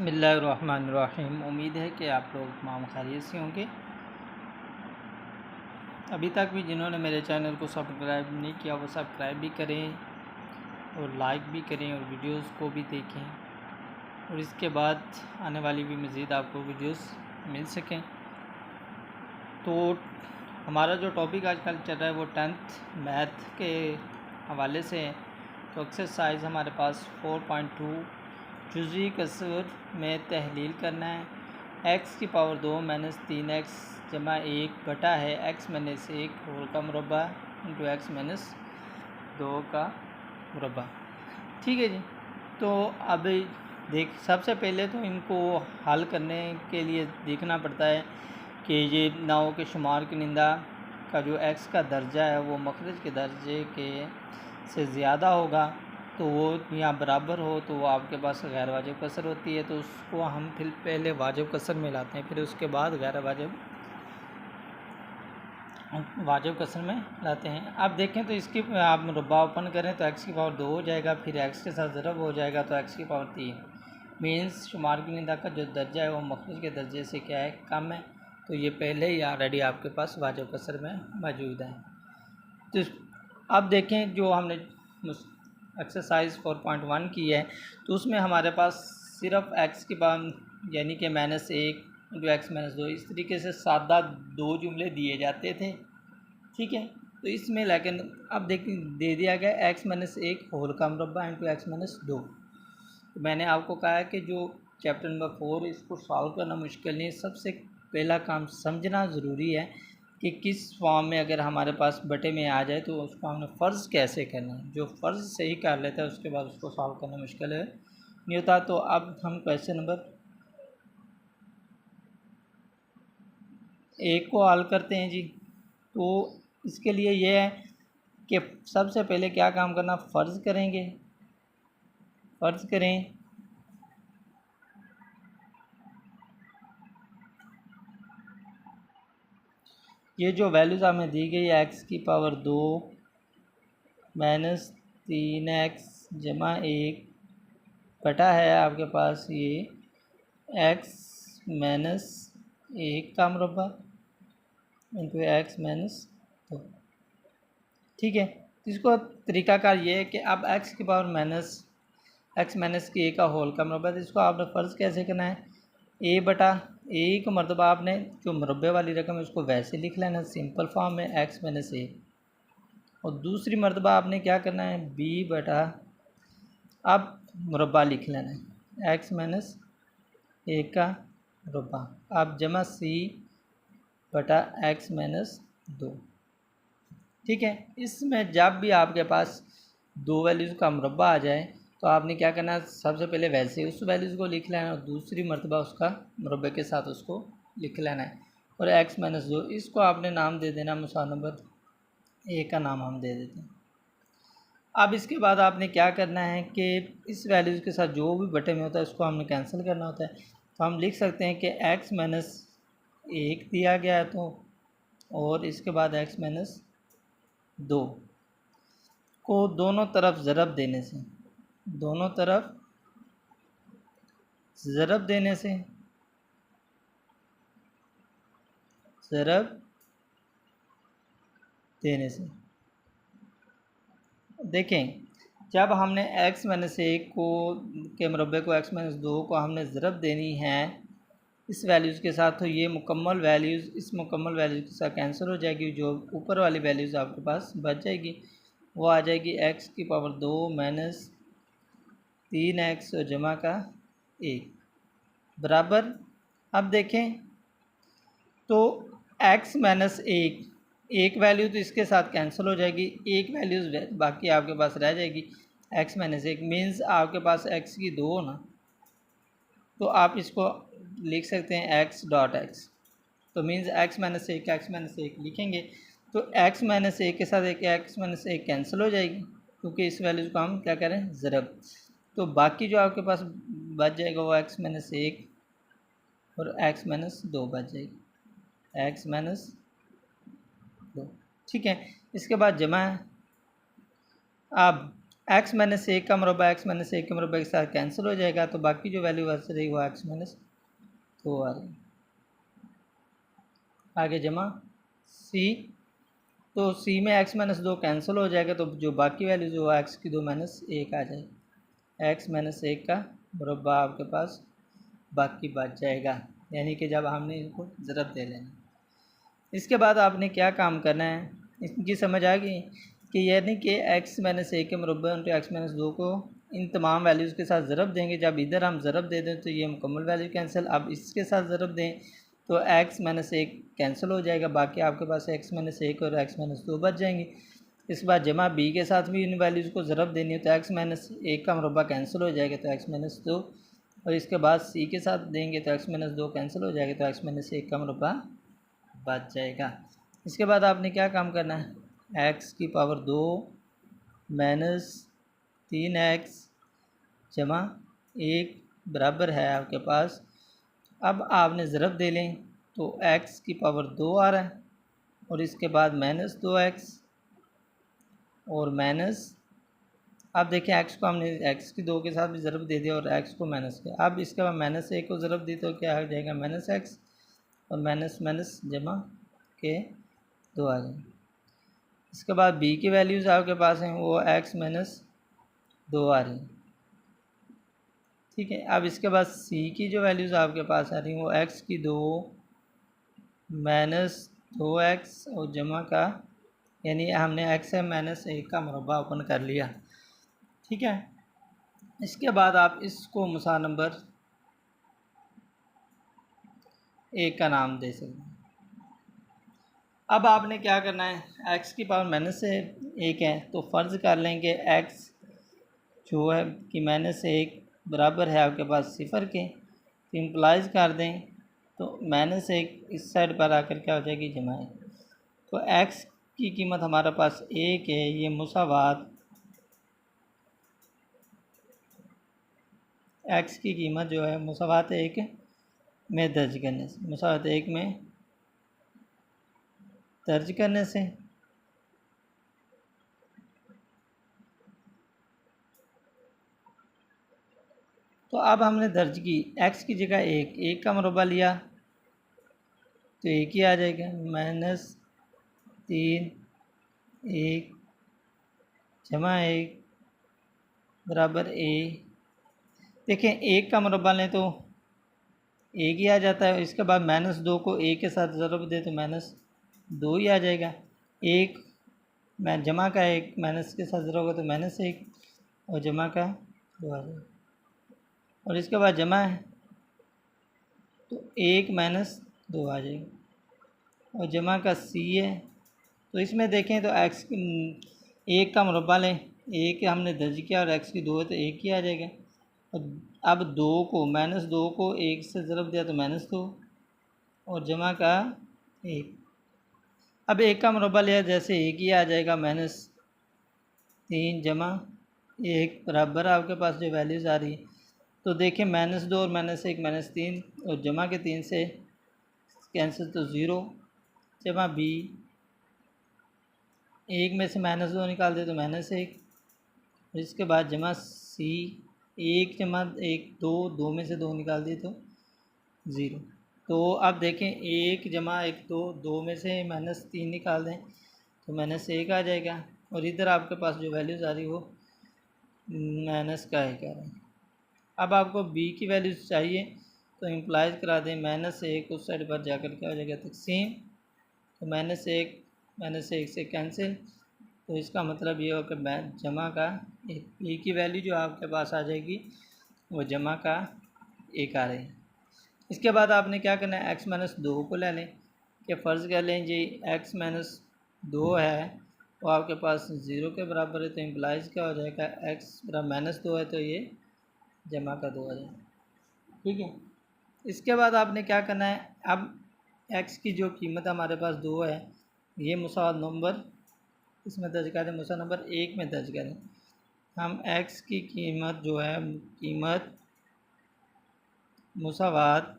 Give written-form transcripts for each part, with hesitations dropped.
बिस्मिल्लाहिर्रहमानिर्रहीम। उम्मीद है कि आप लोग तमाम खैरियत से होंगे। अभी तक भी जिन्होंने मेरे चैनल को सब्सक्राइब नहीं किया वो सब्सक्राइब भी करें और लाइक भी करें और वीडियोस को भी देखें, और इसके बाद आने वाली भी मज़ीद आपको वीडियोस मिल सकें। तो हमारा जो टॉपिक आजकल चल रहा है वो 10th मैथ के हवाले से है। तो एक्सरसाइज हमारे पास 4.2 जुज़ी कसर में तहलील करना है। x की पावर 2 माइनस 3x जमा 1 बटा है x माइनस 1 होल का मुरब्बा इंटू x माइनस 2 का मुरब्बा। ठीक है जी। तो अब सबसे पहले तो इनको हल करने के लिए देखना पड़ता है कि ये नाव के शुमार कुनिंदा का जो x का दर्जा है वो मखरज के दर्जे के से ज़्यादा होगा, तो वो यहाँ बराबर हो तो वो आपके पास गैर वाजिब कसर होती है। तो उसको हम फिर पहले वाजिब कसर में लाते हैं, फिर उसके बाद गैर वाजिब कसर में लाते हैं। अब देखें तो इसकी आप मुरब्बा ओपन करें तो x की पावर 2 हो जाएगा, फिर x के साथ ज़रब हो जाएगा तो x की पावर 3 मीन्स शुमार कुनिंदा का जो दर्जा है वो मखरज के दर्जे से क्या है, कम है। तो ये पहले ही ऑलरेडी आपके पास वाजिब कसर में मौजूद है। तो अब देखें जो हमने एक्सरसाइज 4.1 की है तो उसमें हमारे पास सिर्फ x की पावर यानी कि -1 इंटू एक्स माइनस 2 इस तरीके से सादा दो जुमले दिए जाते थे। ठीक है। तो इसमें लेकिन अब दे दिया गया x माइनस 1 होल का मुरब्बा इंटू एक्स माइनस 2। तो मैंने आपको कहा है कि जो चैप्टर नंबर 4 इसको सॉल्व करना मुश्किल नहीं है। सबसे पहला काम समझना ज़रूरी है कि किस फॉर्म में अगर हमारे पास बटे में आ जाए तो उसको हमने फ़र्ज़ कैसे करना है। जो फ़र्ज़ सही कर लेता है उसके बाद उसको सॉल्व करना मुश्किल है नहीं होता। तो अब हम क्वेश्चन नंबर 1 को हल करते हैं जी। तो इसके लिए ये है कि सबसे पहले क्या काम करना, फ़र्ज़ करेंगे। फ़र्ज़ करें ये जो वैल्यूज़ हमें दी गई है x की पावर 2 माइनस 3x जमा 1 बटा है आपके पास ये x माइनस 1 का मुरब्बा इंटू एक्स माइनस 2। ठीक है। इसको तरीक़ाकार ये है कि अब x की पावर x माइनस के a का होल का मुरब्बा, तो इसको आपने फ़र्ज़ कैसे करना है, a बटा a का मरतबा आपने जो मुरब्बे वाली रकम है उसको वैसे लिख लेना सिंपल फॉर्म में x माइनस a, और दूसरी मरतबा आपने क्या करना है b बटा अब मुरब्बा लिख लेना है x माइनस a का मुरब्बा अब जमा c बटा x माइनस 2। ठीक है। इसमें जब भी आपके पास दो वैल्यूज़ का मुरब्बा आ जाए तो आपने क्या करना है, सबसे पहले वैसे उस वैल्यूज़ को लिख लेना है और दूसरी मरतबा उसका मुरब्बे के साथ उसको लिख लेना है। और x माइनस 2 इसको आपने नाम दे देना, मिसाल नंबर a का नाम हम दे देते हैं। अब इसके बाद आपने क्या करना है कि इस वैल्यूज़ के साथ जो भी बटे में होता है उसको हमने कैंसिल करना होता है। तो हम लिख सकते हैं कि x माइनस 1 दिया गया है तो, और इसके बाद x माइनस 2 को दोनों तरफ ज़रब देने से देखें, जब हमने x माइनस 1 को के मुरब्बे को x माइनस 2 को हमने ज़रब देनी है इस वैल्यूज़ के साथ, तो ये मुकम्मल वैल्यूज़ इस मुकम्मल वैल्यूज़ के साथ कैंसिल हो जाएगी। जो ऊपर वाली वैल्यूज़ आपके पास बच जाएगी वो आ जाएगी x की पावर 2 माइनस 3x और जमा का 1 बराबर। अब देखें तो x माइनस 1 वैल्यू तो इसके साथ कैंसिल हो जाएगी, एक वैल्यूज़ बाकी आपके पास रह जाएगी x माइनस 1 मीन्स आपके पास x की 2 हो ना, तो आप इसको लिख सकते हैं x डॉट x। तो मीन्स x माइनस 1 लिखेंगे तो x माइनस 1 के साथ एक x माइनस 1 कैंसिल हो जाएगी क्योंकि इस वैल्यूज़ को हम क्या करें ज़रब। तो बाकी जो आपके पास बच जाएगा वो x माइनस 1 और x माइनस 2 बच जाएगी x माइनस 2। ठीक है। इसके बाद जमा है। अब एक्स माइनस एक का मुरब्बा एक्स माइनस एक के मुरब्बे के साथ कैंसिल हो जाएगा, तो बाकी जो वैल्यू बच रही वो एक्स माइनस 2 आ रही। आगे जमा सी, तो सी में एक्स माइनस 2 कैंसिल हो जाएगा, तो जो बाकी वैल्यू जो एक्स की 2 माइनस 1 आ जाएगी। एक्स माइनस 1 का मुरब्बा आपके पास बाकी बच जाएगा, यानी कि जब हमने इनको ज़रब दे लेना। इसके बाद आपने क्या काम करना है, इनकी समझ आ गई कि यानी कि एक्स माइनस 1 के मुरब्बे इंटू एक्स माइनस 2 को इन तमाम वैल्यूज़ के साथ ज़रब देंगे। जब इधर हम ज़रब दे दें तो ये मुकम्मल वैल्यू कैंसिल, अब इसके साथ ज़रब दें तो एक्स माइनस 1 कैंसिल हो जाएगा, बाकी आपके पास एक्स माइनस 1 और एक्स माइनस 2 बच जाएंगे। इस बार जमा बी के साथ भी इन वैल्यूज़ को ज़रब देनी है, तो एक्स माइनस 1 का मुरब्बा कैंसिल हो जाएगा, तो एक्स माइनस 2, और इसके बाद सी के साथ देंगे तो एक्स माइनस 2 कैंसिल हो जाएगा, तो एक्स माइनस 1 का मुरब्बा बच जाएगा। इसके बाद आपने क्या काम करना है, एक्स की पावर 2 माइनस 3x जमा 1 बराबर है आपके पास। अब आपने ज़रब दे लें तो x की पावर 2 आ रहा है, और इसके बाद माइनस 2x और माइनस, अब देखिए x को हमने x की 2 के साथ भी ज़रब दे दिया और x को माइनस किया। अब इसके बाद माइनस 1 को ज़रब दी तो क्या हो जाएगा, माइनस x और माइनस माइनस जमा के 2 आ जाएंगे। इसके बाद b की वैल्यूज़ आपके पास हैं, वो x माइनस 2 आ रही हैं, ठीक है। अब इसके बाद c की जो वैल्यूज़ आपके पास आ रही हैं वो x की 2 माइनस 2x और जमा का, यानी हमने x है माइनस 1 का मुरब्बा ओपन कर लिया, ठीक है। इसके बाद आप इसको मुसा नंबर 1 का नाम दे सकते हैं। अब आपने क्या करना है, x की पावर माइनस से 1 है, तो फ़र्ज़ कर लेंगे x जो है कि माइनस 1 बराबर है आपके पास 0 के, तो इम्प्लाइज कर दें तो माइनस 1 इस साइड पर आकर क्या हो जाएगी, जमा 1। तो x की कीमत हमारे पास 1 है, ये मुसावात x की कीमत जो है मुसावात 1 में दर्ज करने से, मुसावात 1 में दर्ज करने से तो अब हमने दर्ज की x की जगह 1 का मुरब्बा लिया तो 1 ही आ जाएगा, माइनस 3 1 जमा 1 बराबर a। देखें 1 का मुरब्बा लें तो 1 ही आ जाता है, इसके बाद माइनस 2 को 1 के साथ ज़रब दे तो माइनस 2 ही आ जाएगा। 1 मैं जमा का 1 माइनस के साथ ज़रब होगा तो माइनस 1 और जमा का 2 आ जाएगा, और इसके बाद जमा है तो 1 माइनस 2 आ जाएगा, और जमा का c है। तो इसमें देखें तो x 1 का मुरब्बा लें, 1 हमने दर्ज किया और x की 2 है तो 1 ही आ जाएगा, और अब 2 को माइनस 2 को 1 से ज़रब दिया तो माइनस 2 और जमा का 1। अब 1 का मुरब्बा लिया जैसे 1 ही आ जाएगा, माइनस 3 जमा 1 बराबर आपके पास जो वैल्यूज़ आ रही है, तो देखिए माइनस 2 और माइनस 1 माइनस 3 और जमा के 3 से कैंसिल तो 0 जमा b, 1 में से माइनस 2 निकाल दे तो माइनस 1, इसके बाद जमा c, 1 जमा 1 2, 2 में से 2 निकाल दिए तो 0। तो अब देखें 1 जमा 1 2, 2 में से माइनस 3 निकाल दें तो माइनस 1 आ जाएगा, और इधर आपके पास जो वैल्यूज़ आ रही वो माइनस का 1 आ रहा है। अब आपको b की वैल्यूज़ चाहिए तो इम्प्लाइज करा दें, माइनस 1 उस साइड पर जाकर क्या हो जाएगा तकसीम, तो माइनस 1 से कैंसिल, तो इसका मतलब ये हो कि जमा का ए की वैल्यू जो आपके पास आ जाएगी वो जमा का 1 आ रही है। इसके बाद आपने क्या करना है, x माइनस 2 को ले लें कि फ़र्ज़ कर लें जी x माइनस 2 है वो आपके पास 0 के बराबर है, तो इम्प्लाइज क्या हो जाएगा, x बराबर माइनस 2 है तो ये जमा का 2 आ जाएगा, ठीक है। इसके बाद आपने क्या करना है, अब x की जो कीमत हमारे पास 2 है ये मुसावात नंबर इसमें दर्ज करें, मुसा नंबर 1 में दर्ज करें। हम x की कीमत जो है कीमत मुसावात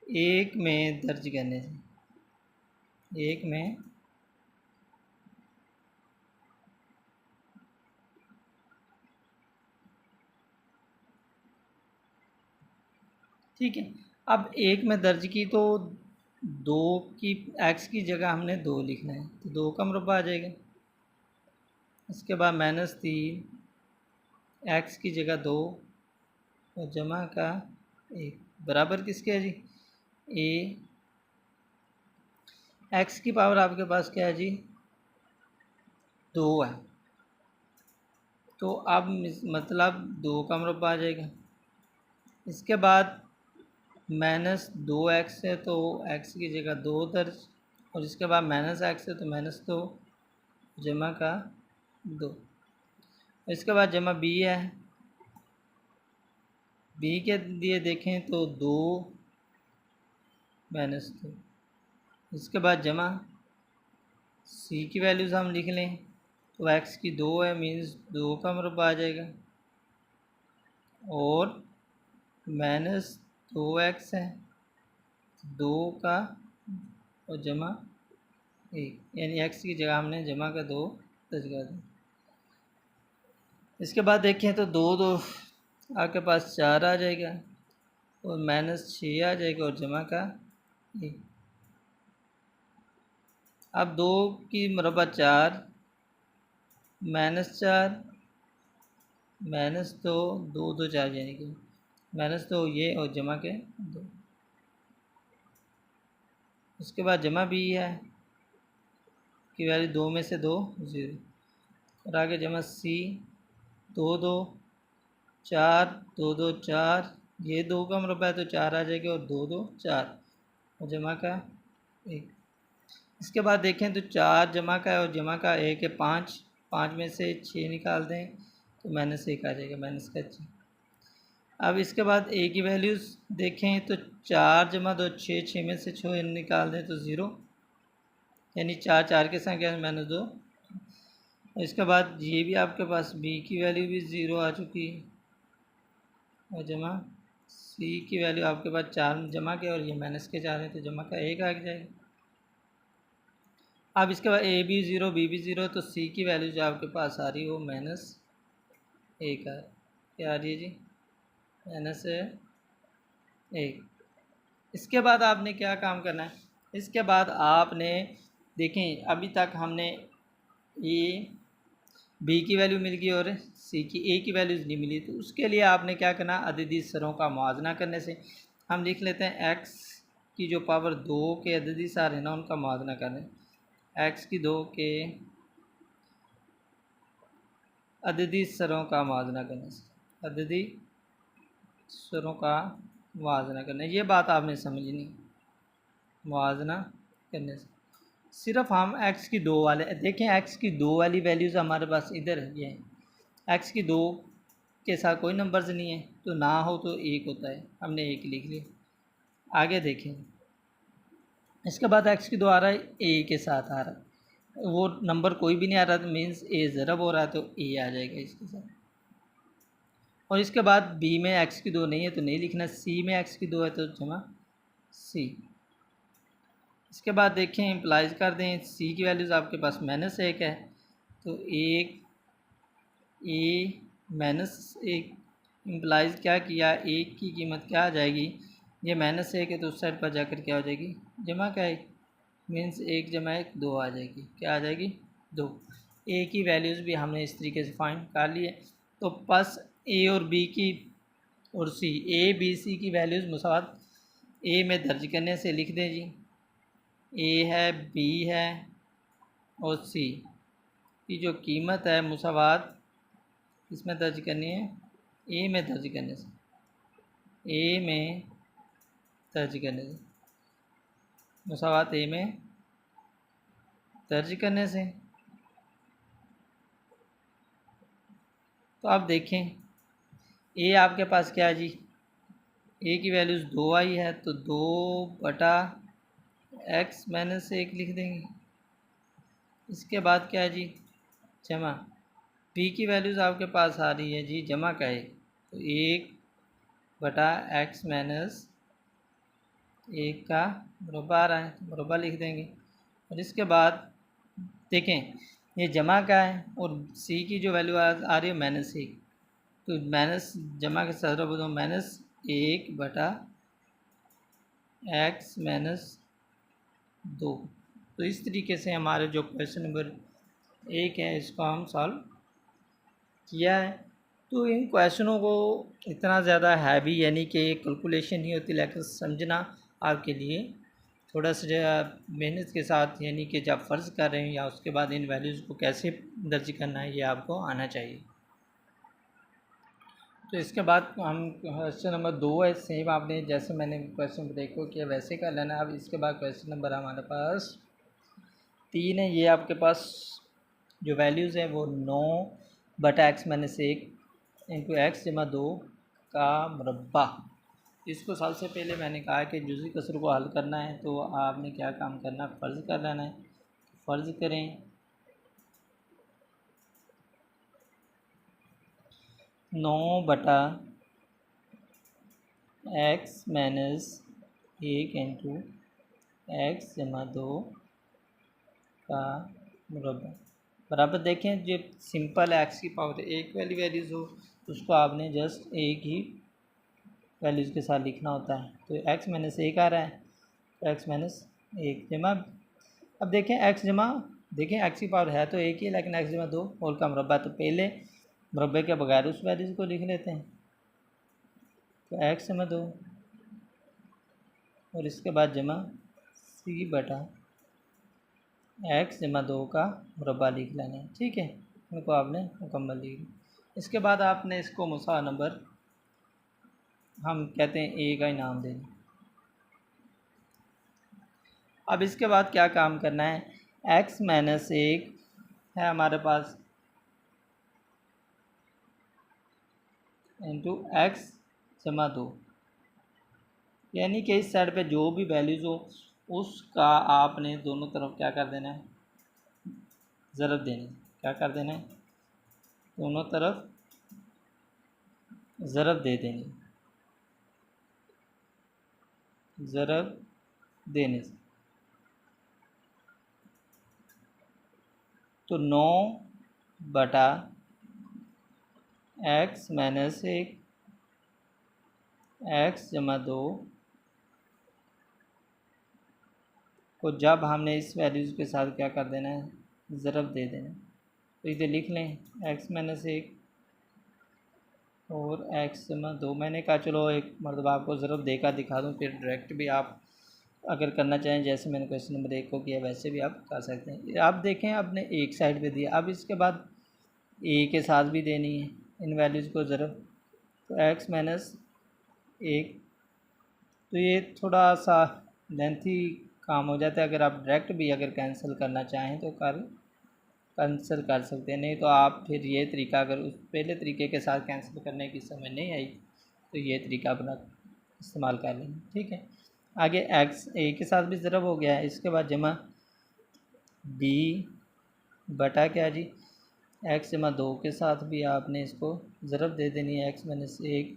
एक में दर्ज करने से, एक में ठीक है। अब एक में दर्ज की तो दो की एक्स की जगह हमने दो लिखना है, तो दो का मुरब्बा आ जाएगा। इसके बाद -3 एक्स की जगह दो और जमा का एक बराबर किसके है जी, ए एक्स की पावर आपके पास क्या है जी, 2 है, तो अब मतलब 2 का मुरब्बा आ जाएगा। इसके बाद -2x है तो x की जगह 2 दर्ज, और इसके बाद -x है तो -2 जमा का 2। इसके बाद जमा b है, b के लिए देखें तो 2 -2। इसके बाद जमा c की वैल्यूज़ हम लिख लें, तो x की 2 है, मीन्स 2 का मुरब्बा आ जाएगा, और -2x है 2 का और जमा 1, यानी x की जगह हमने जमा का 2 दर्ज कर दिया। इसके बाद देखें तो 2 2 आपके पास 4 आ जाएगा, और -6 आ जाएगा, और जमा का 1। अब 2 की मुरब्बा 4, -4 -2 2 2 4 यानी कि -2 ये और जमा के 2। उसके बाद जमा भी है कि वैल्यू 2 में से 2 0, और आगे जमा सी 2 2 4 2 2 4, ये 2 का मुरब्बा है तो 4 आ जाएगा, और 2 2 4 और जमा का 1। इसके बाद देखें तो 4 जमा का है और जमा का 1 है 5, 5 में से 6 निकाल दें तो -1 आ जाएगा, -6। अब इसके बाद ए की वैल्यूज़ देखें तो 4 जमा 2 6, 6 में से 6 निकाल दें तो 0, यानी 4 4 के संग -2। इसके बाद ये भी आपके पास बी की वैल्यू भी 0 आ चुकी है, और जमा सी की वैल्यू आपके पास 4 जमा के, और ये -4 है तो जमा का 1 आ जाएगा। अब इसके बाद ए भी 0 बी भी 0, तो सी की वैल्यू जो आपके पास आ रही है वो -1 आ क्या आ रही है जी, -1। इसके बाद आपने क्या काम करना है, इसके बाद आपने देखें अभी तक हमने ए बी की वैल्यू मिल गई और सी की ए की वैल्यूज़ नहीं मिली, तो उसके लिए आपने क्या करना, अददी सरों का मुआवजना करने से हम लिख लेते हैं एक्स की जो पावर 2 के अददी सार है ना उनका मुआवजना करें। एक्स की 2 के अददी सरों का मुआवजना करने से, अददी सरों का मुआवजना करना, ये बात आपने समझनी, मुआवजना करने से सिर्फ हम एक्स की 2 वाले देखें, एक्स की 2 वाली वैल्यूज़ हमारे पास इधर है, ये एक्स की 2 के साथ कोई नंबर्स नहीं है, तो ना हो तो 1 होता है, हमने 1 लिख लिया। आगे देखें, इसके बाद एक्स की 2 आ रहा है ए के साथ आ रहा है, वो नंबर कोई भी नहीं आ रहा, तो मीन्स ए ज़रब हो रहा है तो ए आ जाएगा इसके साथ। और इसके बाद बी में एक्स की 2 नहीं है तो नहीं लिखना, सी में एक्स की 2 है तो जमा सी। इसके बाद देखें इम्प्लाइज कर दें, सी की वैल्यूज़ आपके पास -1 है, तो 1 ए -1 इम्प्लाइज क्या किया, 1 की कीमत क्या आ जाएगी, ये -1 है तो उस साइड पर जाकर क्या हो जाएगी, जमा का 1, मीन्स 1 जमा 1 2 आ जाएगी, क्या आ जाएगी 2। ए की वैल्यूज़ भी हमने इस तरीके से फाइंड कर लिए। तो बस ए और बी की और सी, ए बी सी की वैल्यूज़ मुसावत ए में दर्ज करने से लिख दें जी, ए है बी है और सी की जो कीमत है मुसावात इसमें दर्ज करनी है, ए में दर्ज करने से, ए में दर्ज करने से, मुसावात ए में दर्ज करने से। तो आप देखें ए आपके पास क्या है जी, ए की वैल्यूज़ 2 आई है तो 2/x-1 लिख देंगे। इसके बाद क्या है जी, जमा बी की वैल्यूज़ आपके पास आ रही है जी जमा का 1, तो 1/x-1 का मुरब्बा आ रहा है तो मुरब्बा लिख देंगे, और इसके बाद देखें ये जमा का है और सी की जो वैल्यू आ रही है -1, तो माइनस जमा के साथ रखो तो -1/x-2। तो इस तरीके से हमारे जो क्वेश्चन नंबर 1 है इसको हम सॉल्व किया है। तो इन क्वेश्चनों को इतना ज़्यादा हैवी यानी कि कैलकुलेशन नहीं होती, लेकिन समझना आपके लिए थोड़ा सा मेहनत के साथ, यानी कि जब फ़र्ज़ कर रहे हैं या उसके बाद इन वैल्यूज़ को कैसे दर्ज करना है ये आपको आना चाहिए। तो इसके बाद हम क्वेश्चन नंबर 2 है, सेम आपने जैसे मैंने क्वेश्चन देखो किया वैसे कर लेना। अब इसके बाद क्वेश्चन नंबर हमारे पास 3 है। ये आपके पास जो वैल्यूज़ हैं वो 9/x-1 इंटू x जमा 2 का मुरब्बा। इसको सबसे पहले मैंने कहा कि जुज़ी कसर को हल करना है तो आपने क्या काम करना है, फ़र्ज़ कर लेना है। फ़र्ज़ करें 9/x-1 इंटू x जमा 2 का मुरब्बा बराबर। देखें जो सिंपल एक्स की पावर एक वाली वैल्यूज़ हो उसको आपने जस्ट एक ही वैल्यूज़ के साथ लिखना होता है। तो x-1 आ रहा है तो x-1 जमा, अब देखें x जमा, देखें x की पावर है तो एक ही, लेकिन x जमा 2 होल का मुरब्बा, तो पहले मुरब्बे के बगैर उस वैल्यूज़ को लिख लेते हैं। तो x जमा 2 और इसके बाद जमा c/x जमा 2 का मुरब्बा लिख लेना है। ठीक है, इनको आपने मुकम्मल लिख। इसके बाद आपने इसको मुसा नंबर हम कहते हैं ए का इनाम देना। अब इसके बाद क्या काम करना है, x-1 है हमारे पास इंटू x जमा 2, यानी कि इस साइड पे जो भी वैल्यूज़ हो उसका आपने दोनों तरफ क्या कर देना है, ज़रब देनी। क्या कर देना है, दोनों तरफ ज़रब दे देनी, ज़रब देने से। तो 9/x-1 x जमा 2 को जब हमने इस वैल्यूज़ के साथ क्या कर देना है, ज़रब दे देना। तो इधर लिख लें x-1 और x जमा 2। मैंने कहा चलो एक मरतबा आपको ज़रब देकर दिखा दूँ, फिर डायरेक्ट भी आप अगर करना चाहें जैसे मैंने क्वेश्चन नंबर 1 को किया वैसे भी आप कर सकते हैं। आप देखें आपने एक साइड पे दिया, अब इसके बाद ए के साथ भी देनी है इन वैल्यूज़ को ज़रब। तो x-1, तो ये थोड़ा सा लेंथी काम हो जाता है। अगर आप डायरेक्ट भी अगर कैंसिल करना चाहें तो कैंसिल कर सकते हैं, नहीं तो आप फिर ये तरीका अगर उस पहले तरीके के साथ कैंसिल करने की समझ नहीं आई तो ये तरीका अपना इस्तेमाल कर लेंगे। ठीक है, आगे x ए के साथ भी ज़रब हो गया है। इसके बाद जमा b बटा क्या जी, x जमा 2 के साथ भी आपने इसको ज़रब दे देनी है, x-1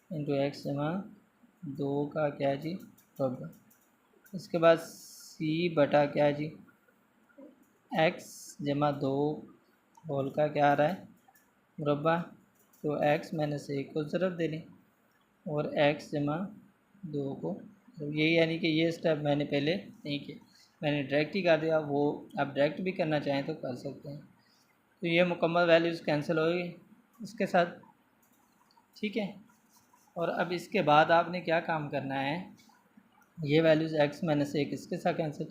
इंटू x जमा 2 का क्या जी मुरब्बा। इसके बाद c बटा क्या जी, x जमा 2 होल का क्या आ रहा है मुरब्बा। तो x-1 को ज़रब दे लें और x जमा 2 को, तो ये यानी कि ये स्टेप मैंने पहले नहीं किया, मैंने डायरेक्ट ही कर दिया। वो आप डायरेक्ट भी करना चाहें तो कर सकते हैं। तो ये मुकम्मल वैल्यूज़ कैंसिल हो गई इसके साथ। ठीक है, और अब इसके बाद आपने क्या काम करना है, ये वैल्यूज़ x-1 इसके साथ कैंसिल,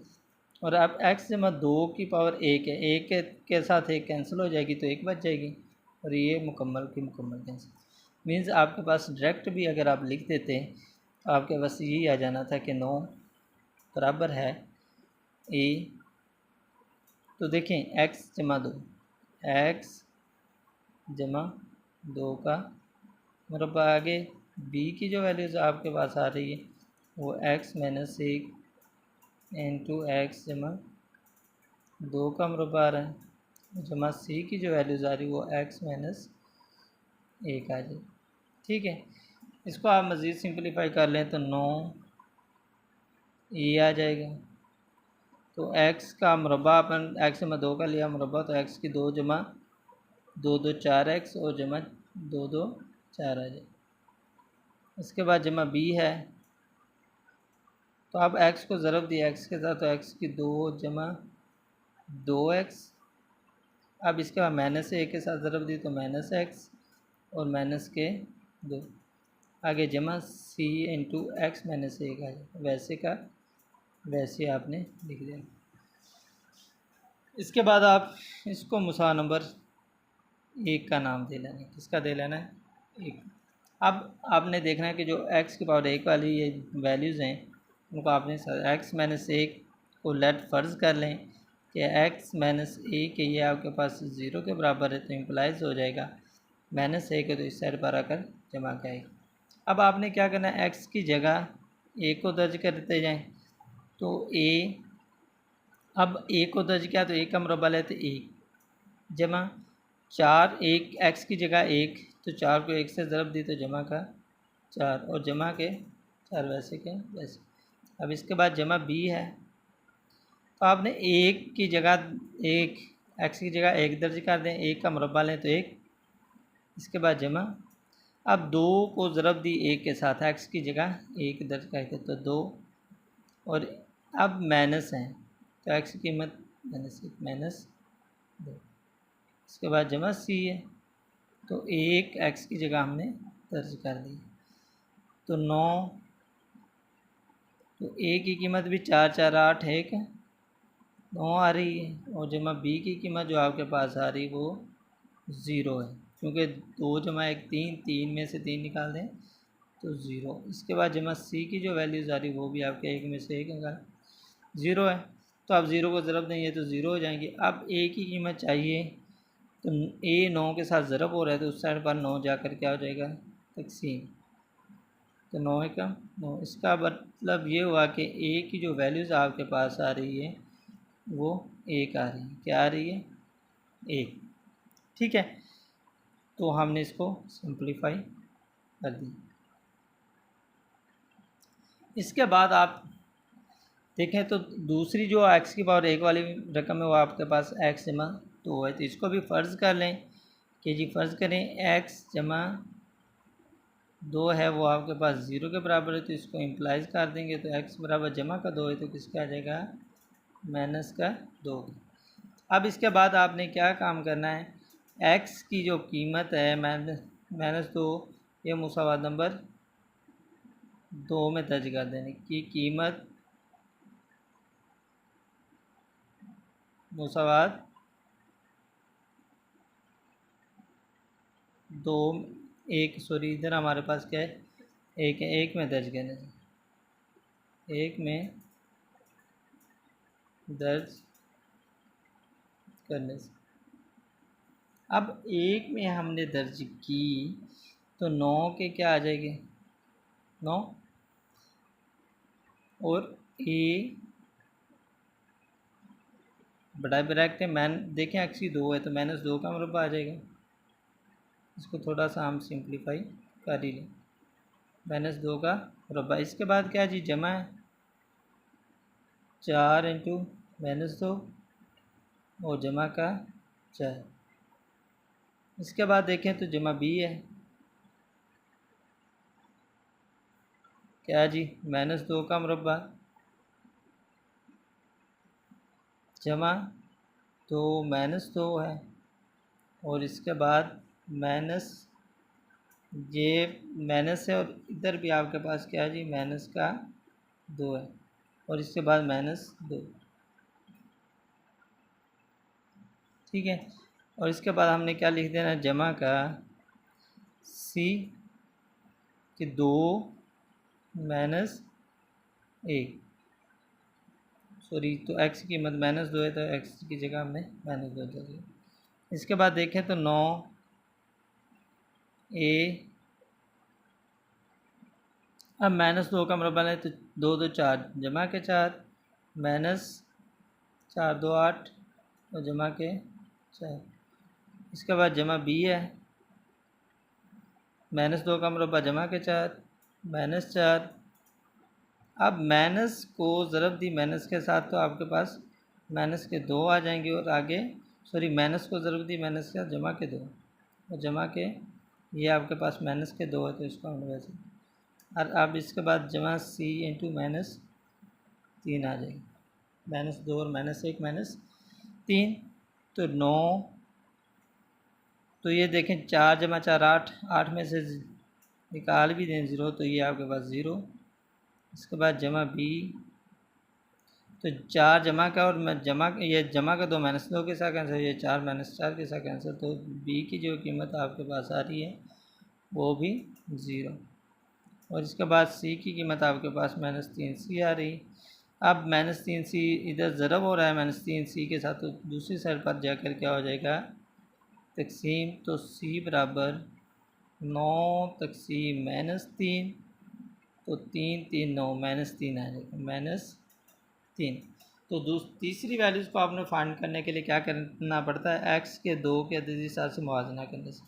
और अब x जमा 2 की पावर 1 है, एक के साथ एक कैंसिल हो जाएगी तो एक बच जाएगी, और ये मुकम्मल की मुकम्मल कैंसिल। मीन्स आपके पास डायरेक्ट भी अगर आप लिख देते तो आपके पास यही आ जाना था कि 9 बराबर है a। तो देखें x जमा 2, x जमा 2 का मुरब्बा। आगे b की जो वैल्यूज़ आपके पास आ रही है वो x-1 इंटू x जमा 2 का मुरब्बा आ रहा है, जमा c की जो वैल्यूज़ आ रही है वो x-1 आ जाए। ठीक है, इसको आप मज़ीद सिंपलीफाई कर लें तो 9 a आ जाएगा। तो एक्स का मुरब्बा अपन एक्स में 2 का लिया मुरब्बा, तो एक्स की 2 जमा 2 2 4 एक्स और जमा 2 2 4 आ जाए। इसके बाद जमा बी है, तो अब एक्स को ज़रब दिया एक्स के साथ, तो एक्स की 2 जमा 2 एक्स। अब इसके बाद माइनस ए के साथ ज़रब दी तो माइनस एक्स और माइनस के 2, आगे जमा सी इंटू एक्स माइनस ए का, वैसे का वैसे आपने लिख दिया। इसके बाद आप इसको मुसा नंबर 1 का नाम दे लेना है। किसका दे लेना है? 1। अब आपने देखना है कि जो x की पावर 1 वाली ये वैल्यूज़ हैं उनको आपने x माइनस 1 को लेट फ़र्ज़ कर लें कि x माइनस 1 ये आपके पास 0 के बराबर है, तो इम्प्लाइज हो जाएगा माइनस 1 है तो इस साइड पर आकर जमा करेगा। अब आपने क्या करना है, x की जगह a को दर्ज करते जाएं, तो a, अब a को दर्ज किया तो a का मुरब्बा लेते 1 जमा 4, 1 x की जगह 1, तो 4 को 1 से ज़रब दी तो जमा का 4 और जमा के 4 वैसे के वैसे। अब इसके बाद जमा b है, तो आपने 1 की जगह 1 x की जगह 1 दर्ज कर दें, 1 का मुरब्बा लें तो 1। इसके बाद जमा, अब 2 को ज़रब दी 1 के साथ, x की जगह 1 दर्ज करके तो 2 और अब माइनस है तो x की कीमत माइनस 2। इसके बाद जमा सी है, तो 1 x की जगह हमने दर्ज कर दी तो 9, तो a की कीमत भी 4 4 8 1 9 आ रही है और जमा b की कीमत जो आपके पास आ रही वो 0 है, क्योंकि 2 जमा 1 3, 3 में से 3 निकाल दें तो 0। इसके बाद जमा c की जो वैल्यूज़ आ रही वो भी आपके 1 में से 1 निकाल 0 है, तो आप 0 को ज़रब देंगे तो 0 हो जाएंगे। अब a की कीमत चाहिए, तो a 9 के साथ ज़रब हो रहा है तो उस साइड पर 9 जाकर क्या हो जाएगा तकसीम, तो 9 का 9। इसका मतलब ये हुआ कि a की जो वैल्यूज़ आपके पास आ रही है वो 1 आ रही है। क्या आ रही है? 1। ठीक है, तो हमने इसको सिंप्लीफाई कर दी। इसके बाद आप देखें तो दूसरी जो x की पावर 1 वाली रकम है वो आपके पास x जमा 2 है, तो इसको भी फ़र्ज़ कर लें कि जी फ़र्ज़ करें x जमा 2 है वो आपके पास 0 के बराबर है, तो इसको इम्प्लाइज कर देंगे तो x बराबर जमा का 2 है तो किसका आ जाएगा माइनस का 2। अब इसके बाद आपने क्या काम करना है, x की जो कीमत है माइनस 2 ये मुसावात नंबर 2 में दर्ज कर देने की कीमत मुसावात 2 1 सॉरी इधर हमारे पास क्या है 1 है, 1 में दर्ज करने से 1 में दर्ज करने से। अब 1 में हमने दर्ज की तो 9 के क्या आ जाएंगे 9 और a बड़ा ब्रैकेट है देखें x की 2 है तो माइनस 2 का मुरब्बा आ जाएगा। इसको थोड़ा सा हम सिंप्लीफाई कर ही लें, माइनस 2 का मुरब्बा। इसके बाद क्या जी जमा है 4 इंटू माइनस 2 और जमा का 4। इसके बाद देखें तो जमा b है, क्या जी माइनस 2 का मुरब्बा जमा 2 माइनस 2 है और इसके बाद माइनस ये माइनस है और इधर भी आपके पास क्या है जी माइनस का 2 है और इसके बाद माइनस 2। ठीक है, और इसके बाद हमने क्या लिख देना जमा का c कि 2 माइनस 1 सॉरी, तो x की कीमत माइनस 2 है तो x की जगह हमने माइनस 2 दे दिया। इसके बाद देखें तो 9 a, अब माइनस 2 का मुरब्बा है तो 2 2 4 जमा के 4 माइनस 4 2 8 और जमा के 4। इसके बाद जमा b है, माइनस 2 का मुरब्बा जमा के 4 माइनस 4। अब माइनस को ज़रब दी माइनस के साथ तो आपके पास माइनस के 2 आ जाएंगे और आगे सॉरी माइनस को ज़रूरत दी माइनस का जमा के 2 और जमा के ये आपके पास माइनस के 2 है तो इसको हमने वैसे और अब इसके बाद जमा सी इंटू -3 आ जाएगी। -2 और -1 -3 तो 9। तो ये देखें 4 जमा 4 8, 8 में से निकाल भी दें 0 तो ये आपके पास 0। इसके बाद जमा बी तो 4 जमा का और मैं ये जमा का 2 -2 के साथ कैंसिल, ये 4 -4 के साथ कैंसिल, तो बी की जो कीमत आपके पास आ रही है वो भी 0। और इसके बाद सी की कीमत आपके पास -3c आ रही। अब -3c इधर ज़रब हो रहा है -3c के साथ, तो दूसरी साइड पर जाकर क्या हो जाएगा तकसीम, तो c बराबर 9 तकसीम -3 तो 3 3 9 -3 आ जाएगा -3। तो तीसरी वैल्यूज़ को आपने फाइंड करने के लिए क्या करना पड़ता है, x के 2 के अददी सर से मुवाजना करने से,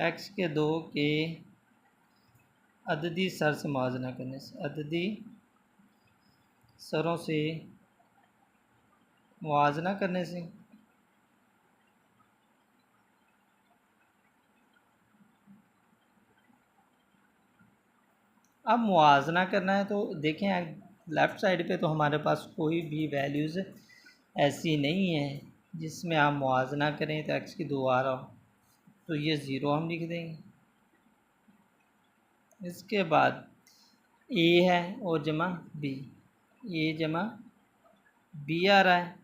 x के 2 के अददी सर से मुवाजना करने से, अददी सरों से मुवाजना करने से अब मुवाजना करना है तो देखें लेफ़्ट साइड पे तो हमारे पास कोई भी वैल्यूज़ ऐसी नहीं है जिसमें आप मुवाजना करें तो x की 2 आ रहा हो, तो ये 0 हम लिख देंगे। इसके बाद a है और जमा b, a जमा b आ रहा है,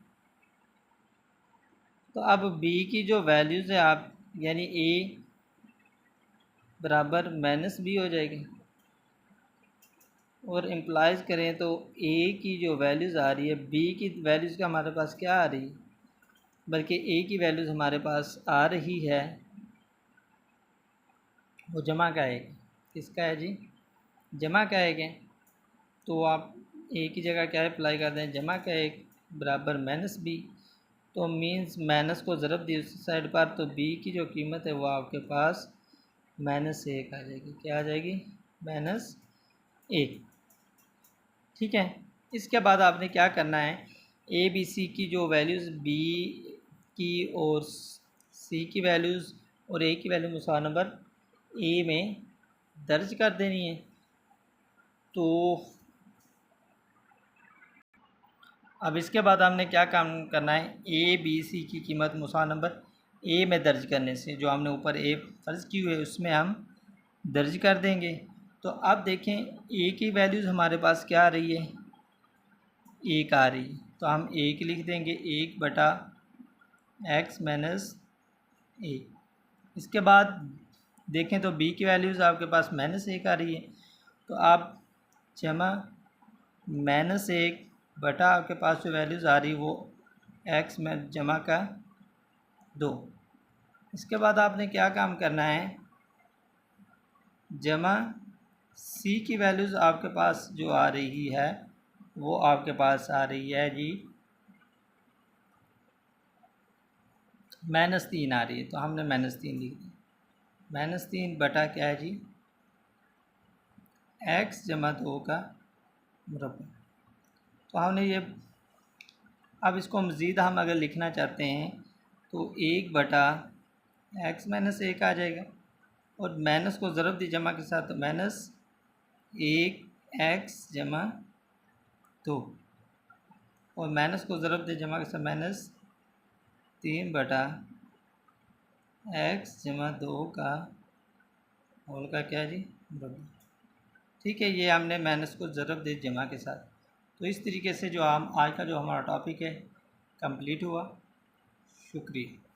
तो अब b की जो वैल्यूज़ है आप यानी a बराबर -b हो जाएगी और इम्प्लाइज करें तो a की जो वैल्यूज़ आ रही है b की वैल्यूज़ का हमारे पास क्या आ रही है, बल्कि a की वैल्यूज़ हमारे पास आ रही है वो जमा का है, किसका है जी, जमा का है। तो आप a की जगह क्या अप्लाई कर दें, जमा का एक बराबर -b, तो मीन्स माइनस को ज़रब दी उस साइड पर, तो b की जो कीमत है वो आपके पास -1 आ जाएगी। क्या आ जाएगी, -1। ठीक है। इसके बाद आपने क्या करना है, ए बी सी की जो वैल्यूज़ बी की और सी की वैल्यूज़ और ए की वैल्यू मुसा नंबर ए में दर्ज कर देनी है। तो अब इसके बाद हमने क्या काम करना है, ए बी सी की कीमत मुसा नंबर ए में दर्ज करने से, जो हमने ऊपर ए फ़र्ज़ की हुई है उसमें हम दर्ज कर देंगे। तो अब देखें ए की वैल्यूज़ हमारे पास क्या आ रही है, 1 आ रही, तो हम 1 लिख देंगे, 1 बटा x - 1। इसके बाद देखें तो b की वैल्यूज़ आपके पास -1 आ रही है, तो आप जमा -1 बटा आपके पास जो वैल्यूज़ आ रही वो x में जमा का 2। इसके बाद आपने क्या काम करना है, जमा c की वैल्यूज़ आपके पास जो आ रही है वो आपके पास आ रही है जी -3 आ रही है, तो हमने -3 लिख दिया। -3 बटा क्या है जी, x जमा 2 का मुरब्बा। तो हमने ये, अब इसको मज़ीद हम अगर लिखना चाहते हैं तो 1 बटा x - 1 आ जाएगा और माइनस को ज़रब दी जमा के साथ, तो -1x जमा 2 और माइनस को ज़रब दे जमा के साथ -3 बटा x जमा 2 का होल का क्या है जी मुरब्बा। ठीक है, ये हमने माइनस को ज़रब दे जमा के साथ। तो इस तरीके से जो हम आज का जो हमारा टॉपिक है कंप्लीट हुआ। शुक्रिया।